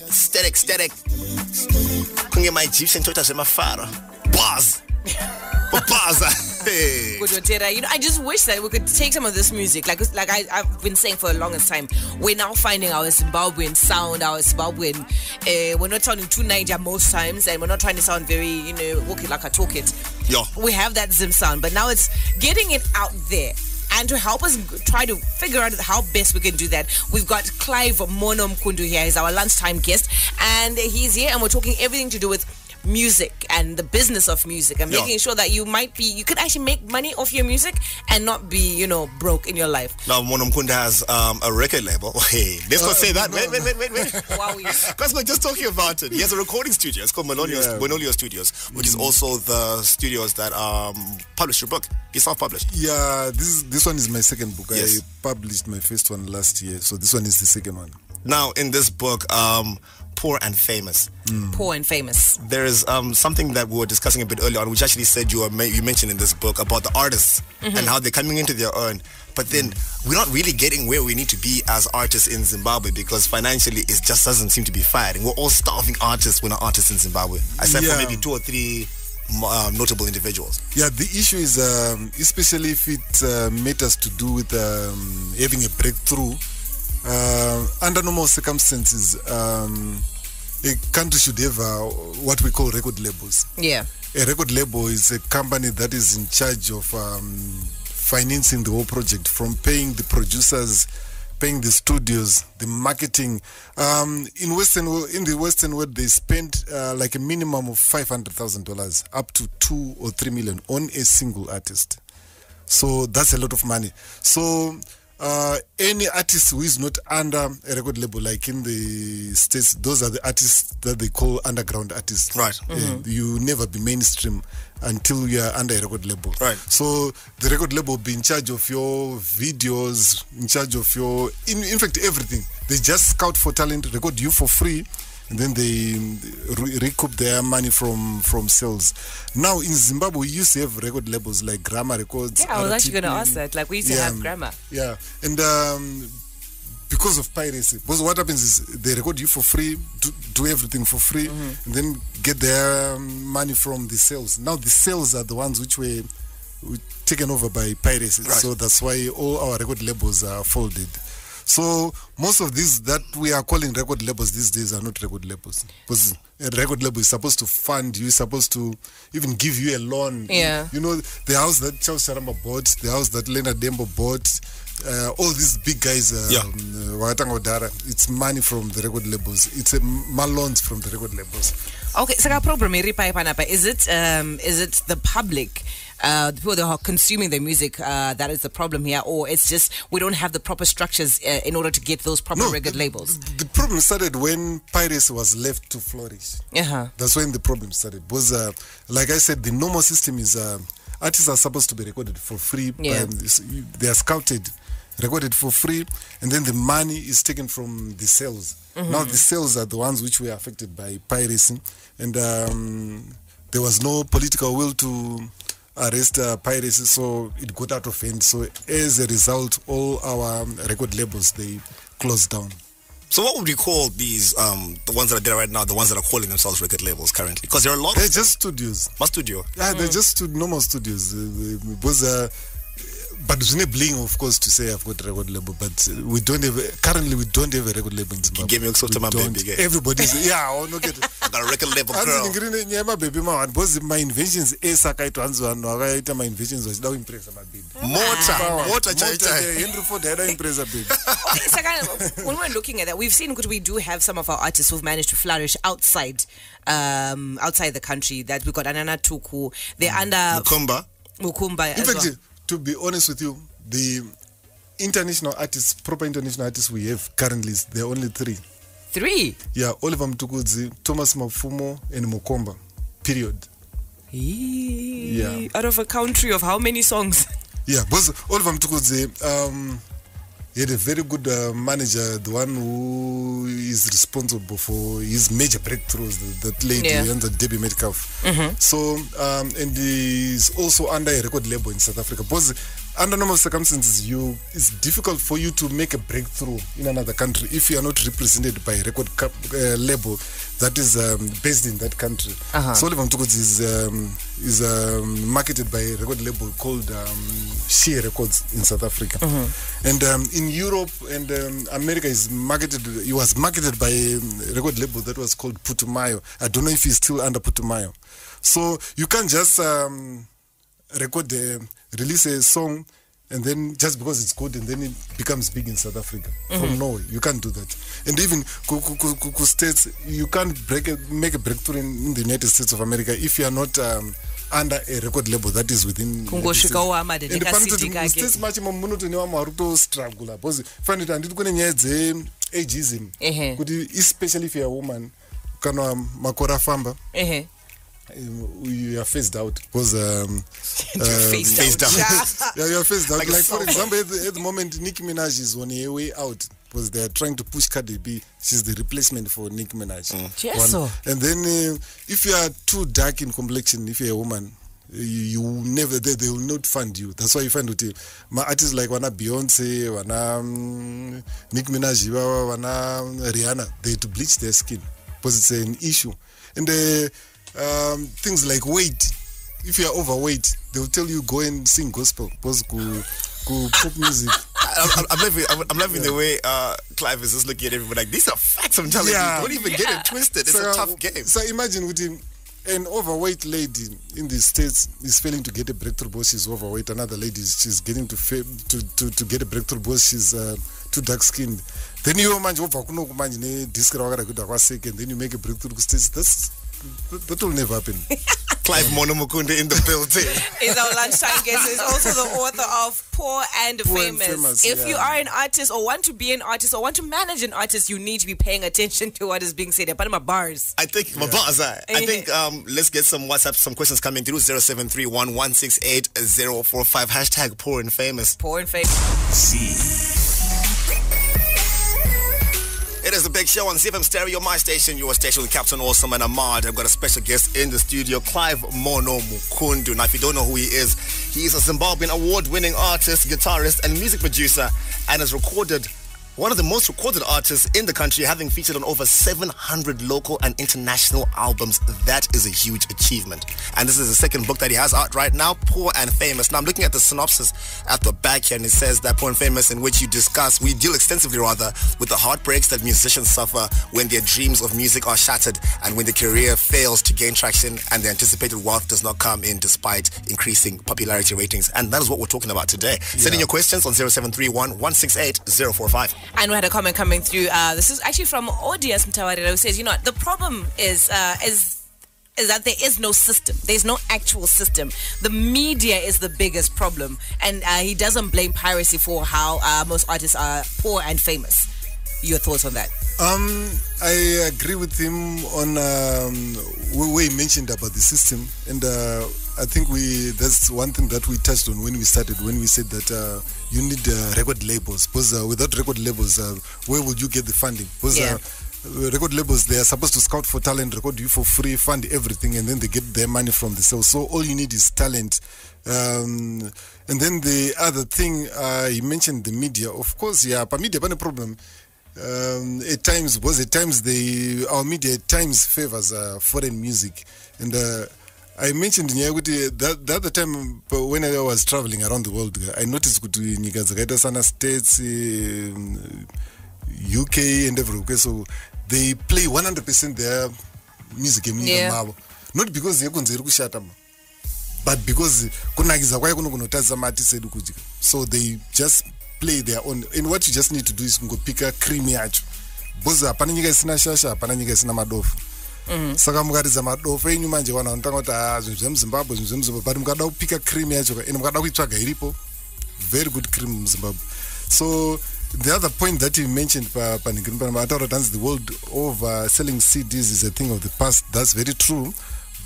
static. Kunge my Egyptian tota zemafara. Bars. Hey. You know, I just wish that we could take some of this music, like I've been saying for the longest time. We're now finding our Zimbabwean sound, our Zimbabwean. We're not sounding too Niger most times, and we're not trying to sound very, you know, walk it like I talk it. Yeah. We have that Zim sound, but now it's getting it out there. And to help us try to figure out how best we can do that, we've got Clive Mono Mkundu here. He's our lunchtime guest, and he's here, and we're talking everything to do with music and the business of music, and making sure that you could actually make money off your music and not be, you know, broke in your life. Now, Mono Mkundu has a record label. Hey, let's not say that. Wait. Wow. Because we're just talking about it. He has a recording studio. It's called Monolio Studios, which is also the studios that published your book. You self-published. Yeah, this one is my second book. Yes. I published my first one last year, so this one is the second one. Now, in this book, Poor and Famous. Poor and Famous. There is something that we were discussing a bit earlier on, which actually said you mentioned in this book about the artists and how they're coming into their own. But then we're not really getting where we need to be as artists in Zimbabwe, because financially it just doesn't seem to be firing. We're all starving artists when we're artists in Zimbabwe, except for maybe 2 or 3 notable individuals. Yeah, the issue is, especially if it matters to do with having a breakthrough. Under normal circumstances, a country should have what we call record labels. Yeah. A record label is a company that is in charge of financing the whole project, from paying the producers, paying the studios, the marketing. In the Western world, they spend like a minimum of $500,000 up to 2 or 3 million on a single artist. So that's a lot of money. So any artist who is not under a record label, like in the States, those are the artists that they call underground artists. Right. You never be mainstream until you are under a record label. Right. So the record label will be in charge of your videos, in charge of your, in fact, everything. They just scout for talent, record you for free, and then they recoup their money from sales. Now in Zimbabwe, we used to have record labels like Grammar Records. Yeah, I was actually going to ask that. Like, we used to have Grammar. Yeah, and because of piracy, because what happens is they record you for free, do everything for free, and then get their money from the sales. Now the sales are the ones which were taken over by piracy. Right. So that's why all our record labels are folded. So most of these that we are calling record labels these days are not record labels, because a record label is supposed to fund you, is supposed to even give you a loan. Yeah. You know, the house that Charles Sharama bought, the house that Leonard Dembo bought, all these big guys, it's money from the record labels. It's loans from the record labels. Okay, so our problem is it the public, the people that are consuming the music, that is the problem here, or it's just we don't have the proper structures in order to get those proper record labels? The problem started when piracy was left to flourish. That's when the problem started. Because, like I said, the normal system is artists are supposed to be recorded for free. Yeah. They are scouted, recorded for free, and then the money is taken from the sales. Now the sales are the ones which were affected by piracy, and there was no political will to arrest piracy, so it got out of hand. So as a result, all our record labels, they closed down. So what would you call these, the ones that are there right now, the ones that are calling themselves record labels currently? Because there are a lot They're of just studios. My studio. Yeah, they're just normal studios. But it's not bling, of course, to say I've got a record label, but currently we don't have a record label in Zimbabwe. Give me a my baby. Everybody's, yeah, I don't get it. I got a record label, girl. Because my inventions, my inventions was now impress my baby. Motor, Henry Ford had an impress baby. Okay, so kind of, when we're looking at that, we've seen, because we do have some of our artists who've managed to flourish outside the country. That we got Anana Tuku, they're under Mukumba. In fact, to be honest with you, the international artists, proper international artists we have currently, there are only 3. 3? Yeah, Oliver Mtukudzi, Thomas Mafumo, and Mukomba. Period. Yeah. Out of a country of how many songs? Yeah, because Oliver Mtukudzi, he had a very good manager, the one who is responsible for his major breakthroughs, that lady, Debbie Metcalf. So, and he's also under a record label in South Africa. Because under normal circumstances, it's difficult for you to make a breakthrough in another country if you are not represented by a record label that is based in that country. So Oliver Mtukudzi is marketed by a record label called Shea Records in South Africa. And in Europe and America, he was marketed by a record label that was called Putumayo. I don't know if he's still under Putumayo. So you can't just release a song and then just because it's good and then it becomes big in South Africa from Norway. You can't do that. And even states, you can't make a breakthrough in the United States of America if you are not under a record label that is within states much struggle because ageism, especially if you're a woman, makora famba. You are phased out because phased out. You are phased out. Like for example, at the moment, Nicki Minaj is on her way out because they are trying to push Cardi B. She's the replacement for Nicki Minaj. And then if you are too dark in complexion, if you're a woman, you never they will not fund you. That's why you find with my artists like Wana Beyonce, Wana Nicki Minaj, Wana Rihanna, they to bleach their skin because it's an issue. And things like weight. If you are overweight, they will tell you go and sing gospel because pop music. I'm loving the way Clive is just looking at everybody like these are facts. I'm telling you, don't even get it twisted. It's a tough game. So imagine with him, an overweight lady in the States is failing to get a breakthrough because she's overweight. Another lady she's getting to get a breakthrough because she's too dark skinned. Then you manage and then you make a breakthrough because that will never happen. Clive Mono Mkundu in the building. Is our lunchtime guest. Is also the author of Poor and Famous. If you are an artist or want to be an artist or want to manage an artist, you need to be paying attention to what is being said. But my bars. I think my bars. I think let's get some WhatsApp, some questions coming through. 0731168045. Hashtag Poor and Famous. Poor and Famous. It is the big show on CFM Stereo, my station, your station with Captain Awesome and Amard. I've got a special guest in the studio, Clive Mono Mkundu. Now, if you don't know who he is a Zimbabwean award-winning artist, guitarist, and music producer, and has recorded one of the most recorded artists in the country, having featured on over 700 local and international albums. That is a huge achievement. And this is the second book that he has out right now, Poor and Famous. Now, I'm looking at the synopsis at the back here, and it says that Poor and Famous, in which we deal extensively with the heartbreaks that musicians suffer when their dreams of music are shattered and when the career fails to gain traction and the anticipated wealth does not come in despite increasing popularity ratings. And that is what we're talking about today. Send in your questions on 0731168045. And we had a comment coming through. This is actually from Odias Mtawarira, who says, the problem is that there is no system. There's no actual system. The media is the biggest problem. And he doesn't blame piracy for how most artists are poor and famous. Your thoughts on that? I agree with him on where he mentioned about the system. And I think that's one thing that we touched on when we said that you need record labels. Because without record labels, where would you get the funding? Because record labels, they are supposed to scout for talent, record you for free, fund everything, and then they get their money from the sales. So all you need is talent. And then the other thing, he mentioned the media. Of course, but media has a problem. At times our media at times favors foreign music. And I mentioned the other time when I was traveling around the world, I noticed that States, UK and everywhere, so they play 100% their music. Not because they're but because so they just play their own. And what you just need to do is go pick a creamy acho. Boza pananyika isina shasha, pananyika isina madofu. Saka mukariza madofu enyu manje wana unotanga kuti Zimbabwe but mukada kupika creamy acho and mukada kuitsvaga iripo. Very good cream in Zimbabwe. So the other point that you mentioned, the world over selling CDs is a thing of the past. That's very true.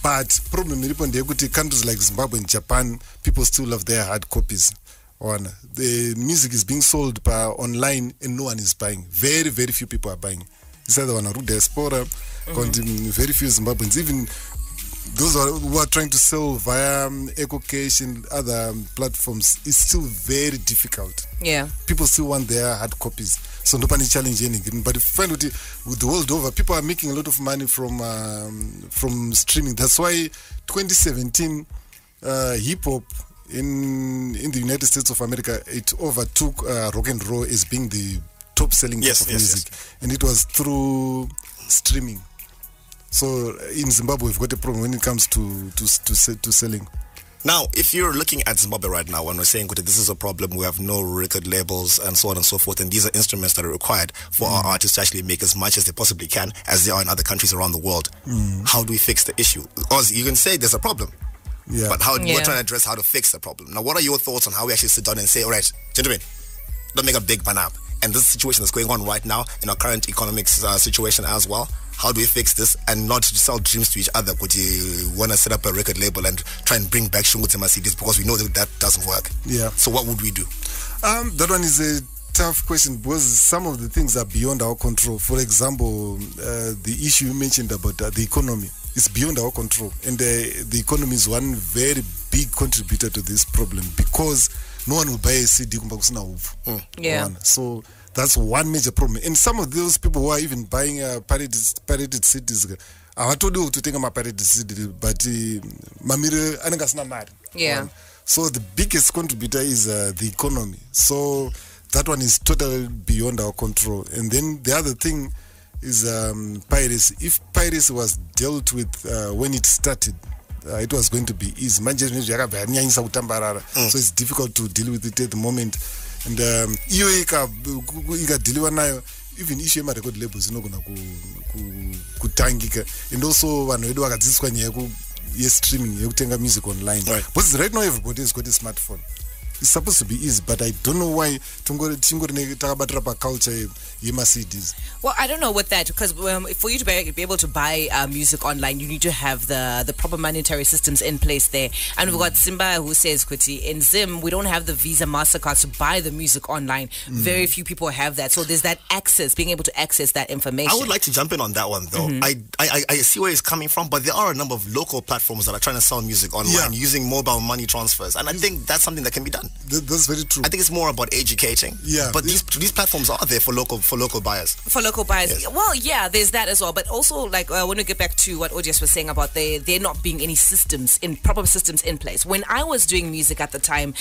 But problem in countries like Zimbabwe and Japan, people still love their hard copies. The music is being sold online and no one is buying. Very, very few people are buying. It's either one or diaspora, very few Zimbabweans. Even those who are trying to sell via EcoCash and other platforms, it's still very difficult. Yeah. People still want their hard copies. So nobody challenge anything. But if you find with the world over, people are making a lot of money from streaming. That's why 2017 hip hop in the United States of America, it overtook rock and roll as being the top selling type of music, and it was through streaming. So in Zimbabwe, we've got a problem when it comes to selling. Now, if you're looking at Zimbabwe right now, when we're saying this is a problem, we have no record labels and so on and so forth, and these are instruments that are required for our artists to actually make as much as they possibly can, as they are in other countries around the world. How do we fix the issue? Because you can say there's a problem, but we're trying to address how to fix the problem. Now, what are your thoughts on how we actually sit down and say, all right, gentlemen, don't make a big banab. And this situation that's going on right now in our current economic situation as well, how do we fix this and not sell dreams to each other? Could you want to set up a record label and try and bring back Shungutima CDs, because we know that doesn't work? Yeah. So what would we do? That one is a tough question, because some of the things are beyond our control. For example, the issue you mentioned about the economy is beyond our control, and the economy is one very big contributor to this problem, because no one will buy a CD. So that's one major problem. And some of those people who are even buying pirated CDs, I told you to take my pirated CD, but mamire anengasina mari. Yeah. So the biggest contributor is the economy. So that one is totally beyond our control. And then the other thing is piracy. If piracy was dealt with when it started, it was going to be easy. So it's difficult to deal with it at the moment. And even issue my record labels is not going to kutangika. And also when we do streaming, you take music online. Right. But right now everybody has got a smartphone. It's supposed to be easy, but I don't know why culture CDs. Well, I don't know with that, because for you to be able to buy music online, you need to have the proper monetary systems in place there. And we've got Simba who says, Kuti, in Zim, we don't have the Visa MasterCards to buy the music online. Very few people have that. So there's that access, being able to access that information. I would like to jump in on that one, though. I see where he's coming from, but there are a number of local platforms that are trying to sell music online using mobile money transfers. And I think that's something that can be done. That's very true. I think it's more about educating. Yeah. But these platforms are there for local buyers. For local buyers. Yes. Well, yeah, there's that as well. But also, like, when we get back to what Odias was saying about there not being any proper systems in place. When I was doing music at the time,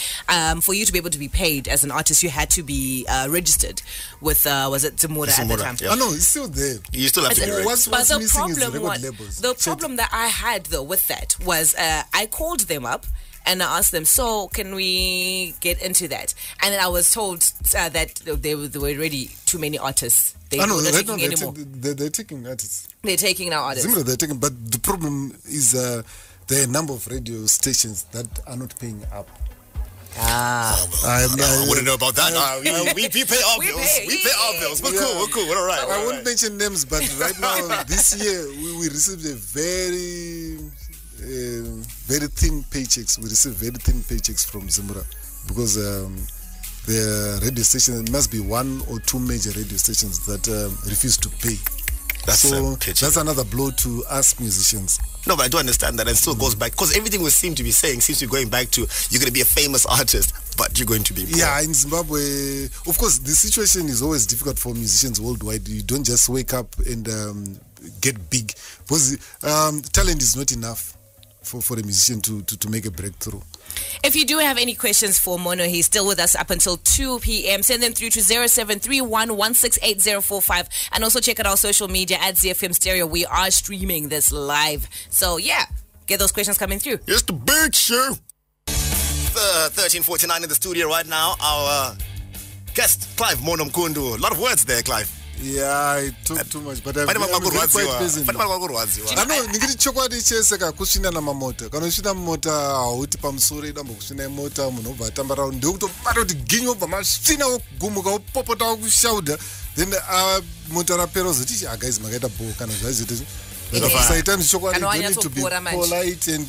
for you to be able to be paid as an artist, you had to be registered with, was it Zamora at the time? Yeah. Oh, no, it's still there. You still have to be registered. What's missing is the record labels. The problem that I had, though, with that was I called them up and I asked them, so can we get into that? And then I was told that there were already too many artists. They're taking anymore. They're taking artists. They're taking now artists. They're taking, but the problem is there are a number of radio stations that are not paying up. I wouldn't know about that. We pay our bills. We pay our bills. We're cool. We're all right. I won't mention names, but right now, this year, we received a very thin paychecks. We receive very thin paychecks from Zimbabwe, because the radio station, there must be one or two major radio stations that refuse to pay. That's another blow to us musicians. No, but I do understand that, and still goes back, because everything we seem to be saying seems to be going back to, you're going to be a famous artist, but you're going to be poor. Yeah, in Zimbabwe, of course, the situation is always difficult for musicians worldwide. You don't just wake up and get big, because talent is not enough for a musician to make a breakthrough. If you do have any questions for Mono, he's still with us up until 2 p.m. Send them through to 0731168045, and also check out our social media at ZFM Stereo. We are streaming this live. So yeah, get those questions coming through. It's the big show. 13:49 in the studio right now. Our guest, Clive Mono Mkundu. A lot of words there, Clive. Yeah, I took too much, but I'm quite busy. I know, ningiri chokwadi cheseka kushinda na mamota. Kana kushinda mota auti pamusoro idambo kushinda mota munhu obva atamba round. Ndokutobata kuti ginyo obva masvina ogumuka opopota okushauda. Then mota rapera zoti guys makaita bo kana zvaziti. Sometimes chokwadi you need to be polite and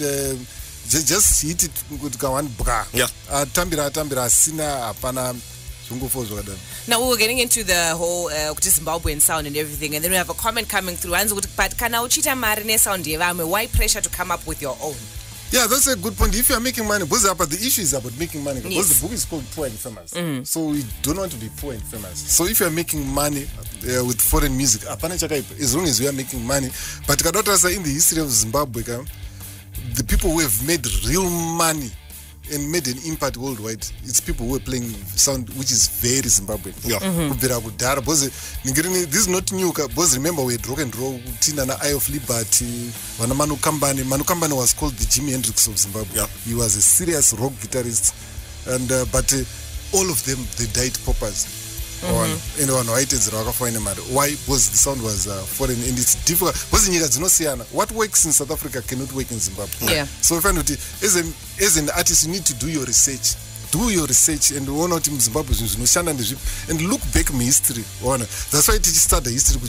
just hit it kuti kawan bra. Yeah. Atambira asina hapana Now we were getting into the whole Zimbabwean sound and everything, and then we have a comment coming through. But can uchita marine sound why pressure to come up with your own? Yeah, that's a good point. If you are making money, but the issue is about making money. Because the book is called Poor and Famous. So we don't want to be poor and famous. So if you are making money with foreign music, as long as we are making money. But in the history of Zimbabwe, the people who have made real money and made an impact worldwide, it's people who are playing sound which is very Zimbabwean. This is not new, because remember we had rock and roll, Tina Eye of Liberty, Manu Kambani was called the Jimi Hendrix of Zimbabwe. He was a serious rock guitarist, and but all of them, they died paupers. Why? Because the sound was foreign and it's difficult. What works in South Africa cannot work in Zimbabwe. So if I know, as an artist, you need to do your research. Do your research and one out in Zimbabwe and look back my history. That's why I teach start the history.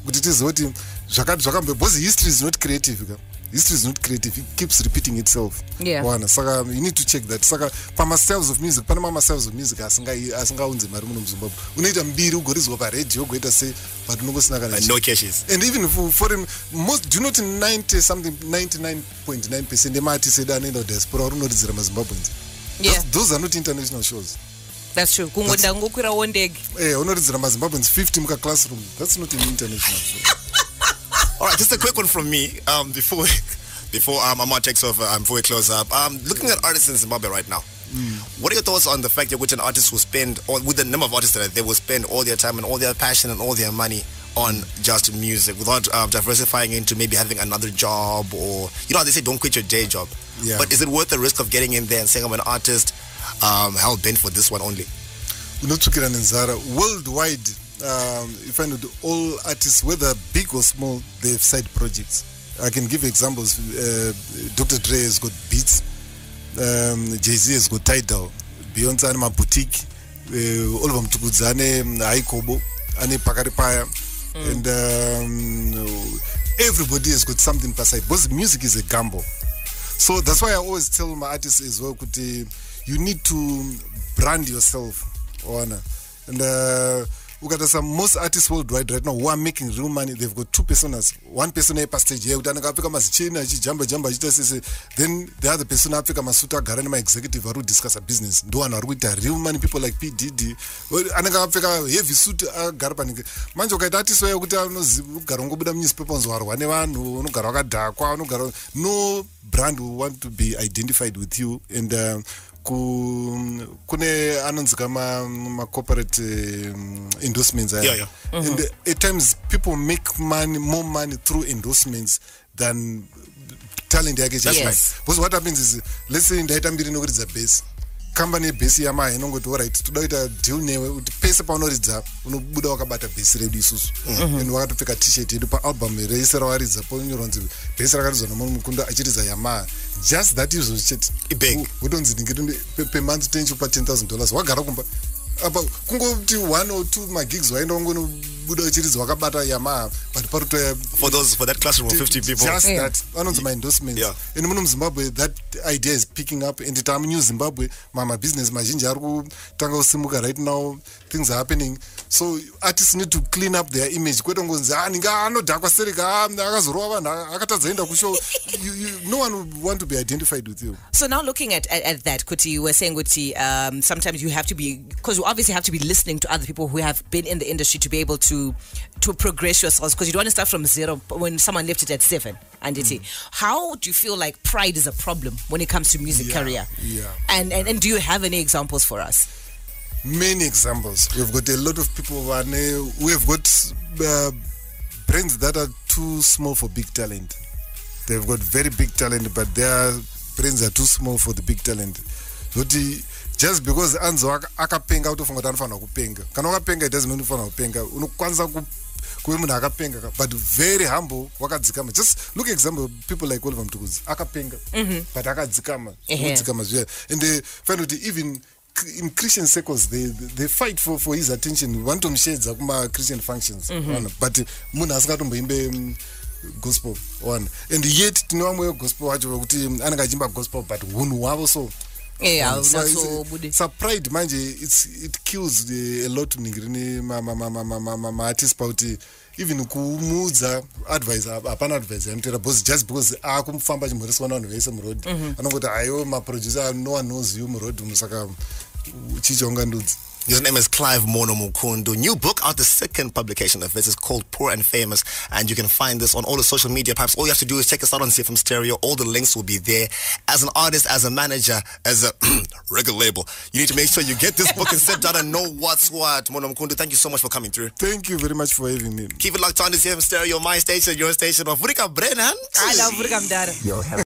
But it is what because history is not creative. History is not creative. It keeps repeating itself. So you need to check that. Pama styles of music, Panama styles of music. No caches. And even for most, do you know 99.9% the artists said diaspora Zimbabweans. Those are not international shows. That's true. Zimbabweans 50 in classroom. That's not an international show. All right, just a quick one from me before Amar takes over, before we close up. Looking at artists in Zimbabwe right now, what are your thoughts on the fact that which an artist will spend, or with the number of artists that they will spend all their time and all their passion and all their money on just music without diversifying into maybe having another job, or, they say don't quit your day job. But is it worth the risk of getting in there and saying I'm an artist, hell bent for this one only? Worldwide, if I know all artists, whether big or small, they have side projects. I can give examples. Dr. Dre has got Beats, Jay-Z has got Tidal, Beyonce and my boutique, Oliver Mtukuzane, Aikobo, Ane Pakaripaya, and everybody has got something per side. Because music is a gamble. So that's why I always tell my artists as well, you need to brand yourself. And most artists worldwide right now who are making real money, they've got two personas. One person a stage here, then the other person Africa Masuta Garanama executive who discuss a business. Do one with real money people like P. Diddy. Africa heavy suit Garpanik. Manjo artists where Garongo newspapers or no brand will want to be identified with you, and kune anonzika ma corporate endorsements. And at times people make more money through endorsements than talent. Because what happens is, let's say in the item is a base company base yama inongoti alright todaita deal newe kuti pese paunoridza unobuda wakabata base redu isusu and wakatopfeka t-shirt yedu paalbum reise rawaridza ponyoronzi base rakaridzwa noMono Mkundu achiridza yama just that izvo chete utonzi ndingiri per month tenchupa $10,000 wagara kumba apa kungoti 1 or 2 magigs waenda ungonobuda uchiridza wakabata yama but paruto for that classroom of 50 people just that anonzi my endorsements and muno Zimbabwe that idea is picking up and it new Zimbabwe mama business mazhinji ari kutanga kusimuka right now, things are happening, so artists need to clean up their image kwete ngonzi ninga anodhakwa serika akazorova vanhu akatadza enda kushow. No one would want to be identified with you. So now looking at that, Kuti, you were saying, Kuti, sometimes you have to be, because you obviously have to be listening to other people who have been in the industry to be able to progress yourselves, because you don't want to start from zero when someone left it at 7. And how do you feel like pride is a problem when it comes to music career? And do you have any examples for us? Many examples. We've got a lot of people who have got brains that are too small for big talent. They've got very big talent, but their brains are too small for the big talent. Just because Anzo akapenga utofunga anofana kupenga. Kana wakapenga it doesn't mean unofana kupenga. Unokwanza kuwe munhu akapenga, but very humble wakadzikama. Just look at example people like Oliver Mtukuzane akapenga but akadzikama. And they find out even in Christian circles they fight for his attention. Want to shades kuma Christian functions. But munhu asikatomboimbe gospel one, and yet tinomwe gospel wacho kuti anenge achimba gospel but hunhu wavo so Yeah, so pride manje it kills a lot ningirine ma artists pauti even kumudza advice apana advice yamtera boss just because akumfamba chimhoreswa vanhu vese muroad anongoti ayo ma producer no one knows you muroad musaka chichonga ndudzi. His name is Clive Mono Mkundu. New book out, the second publication of this is called Poor and Famous, and you can find this on all the social media. Perhaps all you have to do is check us out on CFM Stereo. All the links will be there. As an artist, as a manager, as a record label, you need to make sure you get this book and sit down and know what's what. Mono Mkundu, thank you so much for coming through. Thank you very much for having me. Keep it locked on to CFM Stereo, my station, your station. Of Vurika Brennan. I love Vurika Mdara.